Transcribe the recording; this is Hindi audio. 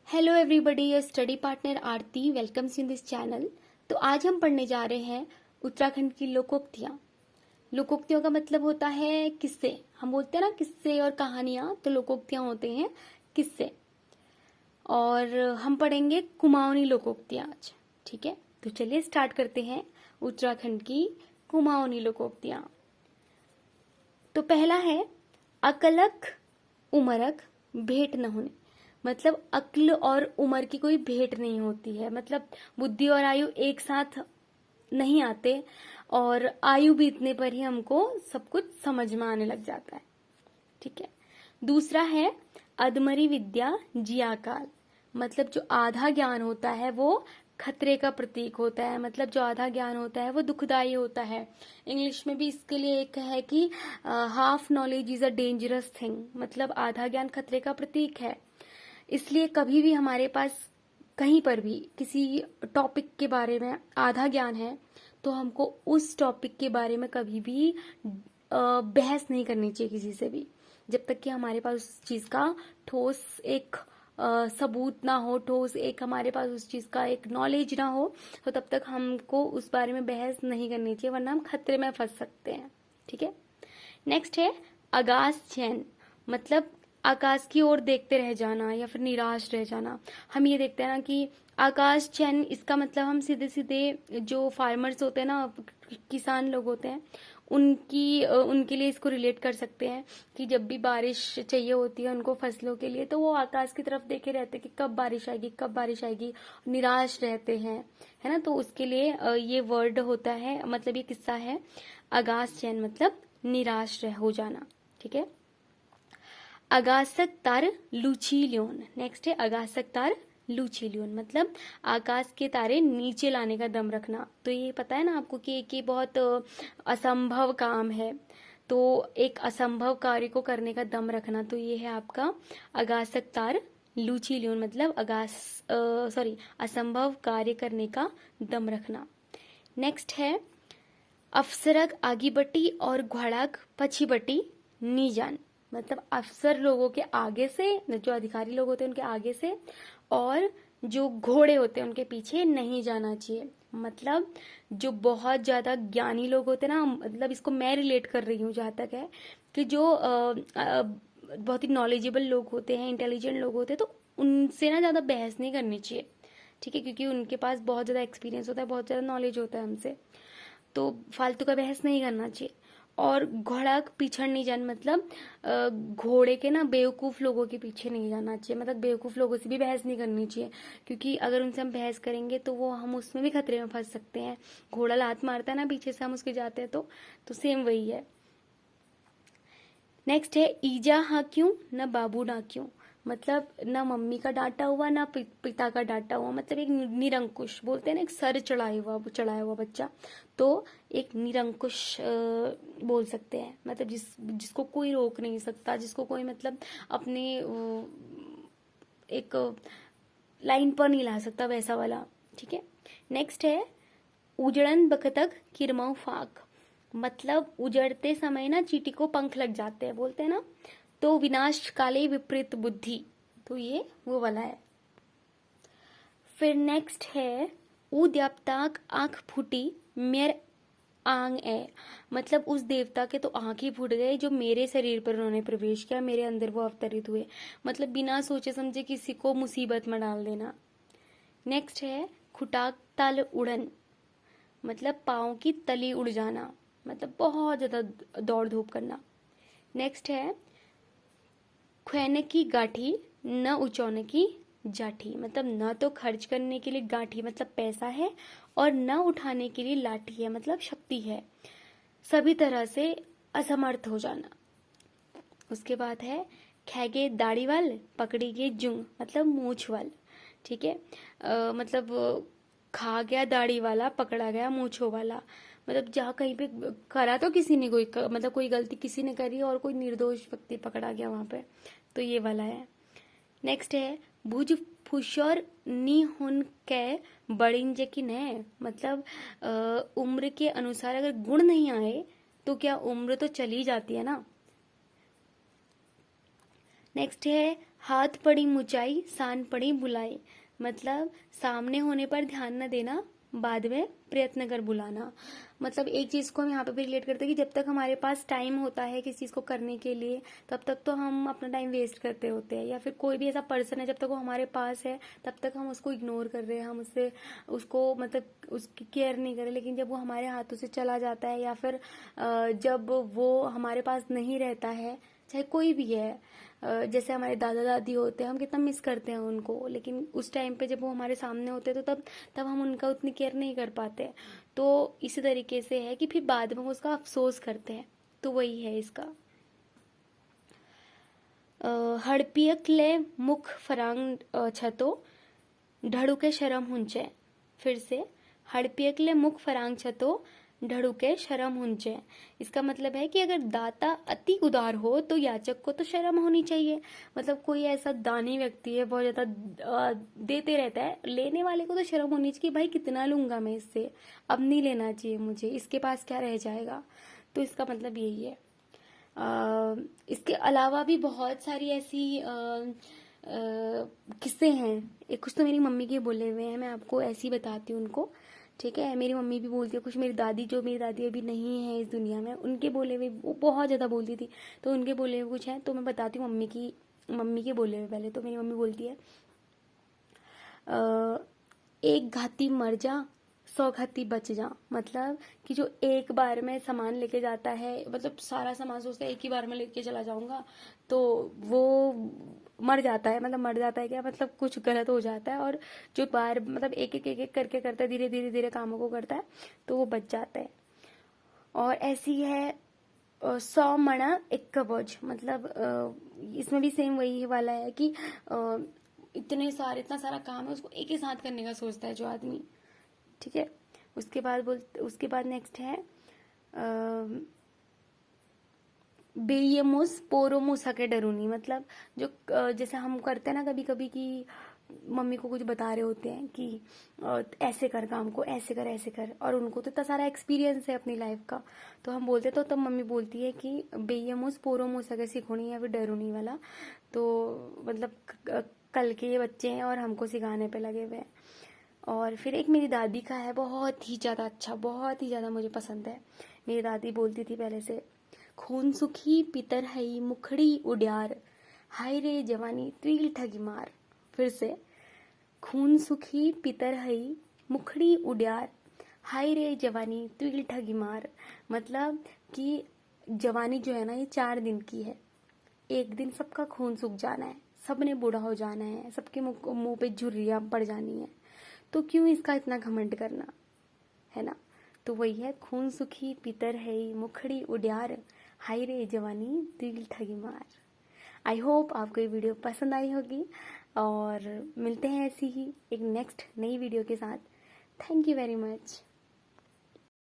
Hello everybody, your study partner Aarti welcomes in this channel. तो आज हम पढ़ने जा रहे हैं उत्तराखंड की लोकोक्तियाँ। लोकोक्तियों का मतलब होता है किस्से। हम बोलते हैं ना किस्से और कहानियाँ, तो लोकोक्तियाँ होते हैं किस्से। और हम पढ़ेंगे कुमाऊनी लोकोक्तियाँ आज। ठीक है, तो चलिए स्टार्ट करते हैं उत्तराखंड की कुमाऊनी लोकोक्तियाँ। तो पहला है अकलक उमरक भेंट न होने। मतलब अक्ल और उम्र की कोई भेंट नहीं होती है, मतलब बुद्धि और आयु एक साथ नहीं आते और आयु बीतने पर ही हमको सब कुछ समझ में आने लग जाता है। ठीक है। दूसरा है अधमरी विद्या जिया काल। मतलब जो आधा ज्ञान होता है वो खतरे का प्रतीक होता है। मतलब जो आधा ज्ञान होता है वो दुखदाई होता है। इंग्लिश में भी इसके लिए एक है कि half knowledge is a dangerous thing. मतलब आधा ज्ञान खतरे का प्रतीक है। इसलिए कभी भी हमारे पास कहीं पर भी किसी टॉपिक के बारे में आधा ज्ञान है तो हमको उस टॉपिक के बारे में कभी भी बहस नहीं करनी चाहिए किसी से भी, जब तक कि हमारे पास उस चीज का ठोस एक सबूत ना हो, ठोस एक हमारे पास उस चीज का एक नॉलेज ना हो, तो तब तक हमको उस बारे में बहस नहीं करनी चाहिए, वरना हम खतरे में फंस सकते हैं। ठीक है। नेक्स्ट है आगाज चैन। मतलब आकाश की ओर देखते रह जाना या फिर निराश रह जाना। हम ये देखते हैं ना कि आकाश चैन, इसका मतलब हम सीधे सीधे जो फार्मर्स होते हैं ना, किसान लोग होते हैं, उनके लिए इसको रिलेट कर सकते हैं कि जब भी बारिश चाहिए होती है उनको फसलों के लिए, तो वो आकाश की तरफ देखे रहते हैं कि कब बारिश आएगी कब बारिश आएगी, निराश रहते हैं, है ना। तो उसके लिए ये वर्ड होता है, मतलब ये किस्सा है आगाज चैन, मतलब निराश रह हो जाना। ठीक है। अगासक तार लूचीलियोन। नेक्स्ट है अगासक तार लूचीलियोन, मतलब आकाश के तारे नीचे लाने का दम रखना। तो ये पता है ना आपको कि ये बहुत असंभव काम है, तो एक असंभव कार्य को करने का दम रखना, तो ये है आपका अगासक तार लूचीलियोन, मतलब असंभव कार्य करने का दम रखना। नेक्स्ट है अफसरक आगी बटी और घोड़ाक पछी बटी नीजान। मतलब अफसर लोगों के आगे से, जो अधिकारी लोग होते हैं उनके आगे से, और जो घोड़े होते हैं उनके पीछे नहीं जाना चाहिए। मतलब जो बहुत ज्यादा ज्ञानी लोग होते हैं ना, मतलब इसको मैं रिलेट कर रही हूँ जहां तक है कि जो बहुत ही नॉलेजेबल लोग होते हैं, इंटेलिजेंट लोग होते हैं, तो उनसे ना ज्यादा बहस नहीं करनी चाहिए। ठीक है, क्योंकि उनके पास बहुत ज्यादा एक्सपीरियंस होता है, बहुत ज्यादा नॉलेज होता है हमसे, तो फालतू का बहस नहीं करना चाहिए। और घोड़ा पीछड़ नहीं जाना, मतलब घोड़े के ना बेवकूफ लोगों के पीछे नहीं जाना चाहिए। मतलब बेवकूफ लोगों से भी बहस नहीं करनी चाहिए, क्योंकि अगर उनसे हम बहस करेंगे तो वो हम उसमें भी खतरे में फंस सकते हैं। घोड़ा लात मारता है ना पीछे से, हम उसके जाते हैं तो सेम वही है। नेक्स्ट है ईजा हाँ क्यों न बाबू ना क्यों। मतलब ना मम्मी का डांटा हुआ ना पिता का डांटा हुआ, मतलब एक निरंकुश, बोलते हैं ना एक सर चढ़ाया हुआ बच्चा, तो एक निरंकुश बोल सकते हैं। मतलब जिसको कोई रोक नहीं सकता, जिसको कोई मतलब अपने एक लाइन पर नहीं ला सकता, वैसा वाला। ठीक है। नेक्स्ट है उजड़न बकतक किरमाऊ फाक। मतलब उजड़ते समय ना चींटी को पंख लग जाते हैं, बोलते हैं ना, तो विनाश काले विपरीत बुद्धि, तो ये वो वाला है। फिर नेक्स्ट है ऊ देवताक आंख फूटी मेर आंग है। मतलब उस देवता के तो आंख ही फूट गए जो मेरे शरीर पर उन्होंने प्रवेश किया, मेरे अंदर वो अवतरित हुए। मतलब बिना सोचे समझे किसी को मुसीबत में डाल देना। नेक्स्ट है खुटाक ताल उड़न। मतलब पाँव की तली उड़ जाना, मतलब बहुत ज्यादा दौड़ धूप करना। नेक्स्ट है ख्वैने की गाठी न उचौने की जाठी। मतलब न तो खर्च करने के लिए गाठी मतलब पैसा है, और न उठाने के लिए लाठी है मतलब शक्ति है, सभी तरह से असमर्थ हो जाना। उसके बाद है खैगे दाढ़ी वाल पकड़ी गई जुंग, मतलब मूछ वाल। ठीक है। मतलब खा गया दाढ़ी वाला पकड़ा गया मूछों वाला। मतलब जहाँ कहीं पे करा तो किसी ने मतलब कोई गलती किसी ने करी और कोई निर्दोष व्यक्ति पकड़ा गया वहां पे, तो ये वाला है। नेक्स्ट है भुज फुशर नी हुन कै बड़िंजे की ने। मतलब उम्र के अनुसार अगर गुण नहीं आए तो क्या उम्र तो चली जाती है ना। नेक्स्ट है हाथ पड़ी मुचाई सान पड़ी बुलाई, मतलब सामने होने पर ध्यान न देना, बाद में प्रयत्न कर बुलाना। मतलब एक चीज को हम यहाँ पे भी रिलेट करते हैं कि जब तक हमारे पास टाइम होता है किसी चीज को करने के लिए, तब तक तो हम अपना टाइम वेस्ट करते होते हैं। या फिर कोई भी ऐसा पर्सन है, जब तक वो हमारे पास है तब तक हम उसको इग्नोर कर रहे हैं, हम उसको मतलब उसकी केयर नहीं कर रहे। लेकिन जब वो हमारे हाथों से चला जाता है, या फिर जब वो हमारे पास नहीं रहता है, चाहे कोई भी है, जैसे हमारे दादा दादी होते हैं, हम कितना मिस करते हैं उनको, लेकिन उस टाइम पे जब वो हमारे सामने होते हैं तो तब हम उनका उतनी केयर नहीं कर पाते। तो इसी तरीके से है कि फिर बाद में वो उसका अफसोस करते हैं। तो वही है इसका। हड़पियक ले मुख फरांग छतो, ढड़ुके शरम हुंचे। फिर से, हड़पियक ले मुख फरांग छतो, ढड़ुके शरम हुंचे। इसका मतलब है कि अगर दाता अति उदार हो तो याचक को तो शर्म होनी चाहिए। मतलब कोई ऐसा दानी व्यक्ति है, बहुत ज्यादा देते रहता है, लेने वाले को तो शर्म होनी चाहिए कि भाई कितना लूंगा मैं इससे, अब नहीं लेना चाहिए मुझे, इसके पास क्या रह जाएगा। तो इसका मतलब यही है। इसके अलावा भी बहुत सारी ऐसी किस्से हैं। एक कुछ तो मेरी मम्मी के बोले हुए हैं, मैं आपको ऐसे ही बताती हूँ उनको। ठीक है, मेरी मम्मी भी बोलती है कुछ, मेरी दादी अभी नहीं है इस दुनिया में, उनके बोले हुए वो बहुत ज़्यादा बोलती थी, तो उनके बोले हुए कुछ हैं। तो मैं बताती हूँ मम्मी के बोले हुए। पहले तो मेरी मम्मी बोलती है, एक घाती मर जा 100 घाती बच जा। मतलब कि जो एक बार में सामान लेके जाता है, मतलब सारा सामान सोचता है एक ही बार में लेके चला जाऊंगा, तो वो मर जाता है। मतलब मर जाता है क्या, मतलब कुछ गलत हो जाता है। और जो बार मतलब एक करके करता है, धीरे धीरे धीरे कामों को करता है, तो वो बच जाता है। और ऐसी है 100 मणा एक कबोज। मतलब इसमें भी सेम वही वाला है कि इतना सारा काम है, उसको एक ही साथ करने का सोचता है जो आदमी। ठीक है, उसके बाद नेक्स्ट है बेयमुस पोरोमुसा के डरूनी। मतलब जो जैसे हम करते हैं ना कभी कभी कि मम्मी को कुछ बता रहे होते हैं कि ऐसे कर काम को, ऐसे कर, और उनको तो इतना सारा एक्सपीरियंस है अपनी लाइफ का, तो हम बोलते तो तब मम्मी बोलती है कि बेयमुस पोरोमुसा के सिखोनी या फिर डरूनी वाला। तो मतलब कल के ये बच्चे हैं और हमको सिखाने पे लगे हुए हैं। और फिर एक मेरी दादी का है, बहुत ही ज़्यादा अच्छा, बहुत ही ज़्यादा मुझे पसंद है। मेरी दादी बोलती थी पहले से, खून सुखी पितर हई मुखड़ी उड्यार, हाय रे जवानी त्रिल ठगी मार। फिर से, खून सुखी पितर हई मुखड़ी उड्यार, हाय रे जवानी त्रिल ठगी मार। मतलब कि जवानी जो है ना, ये 4 दिन की है। एक दिन सबका खून सूख जाना है, सबने बूढ़ा हो जाना है, सबके मुंह पे झुर्रियां पड़ जानी है, तो क्यों इसका इतना घमंड करना, है ना। तो वही है, खून सुखी पितर है मुखड़ी उड्यार, हाय रे जवानी दिल ठगी मार। आई होप आपको ये वीडियो पसंद आई होगी, और मिलते हैं ऐसी ही एक नेक्स्ट नई वीडियो के साथ। Thank you very much.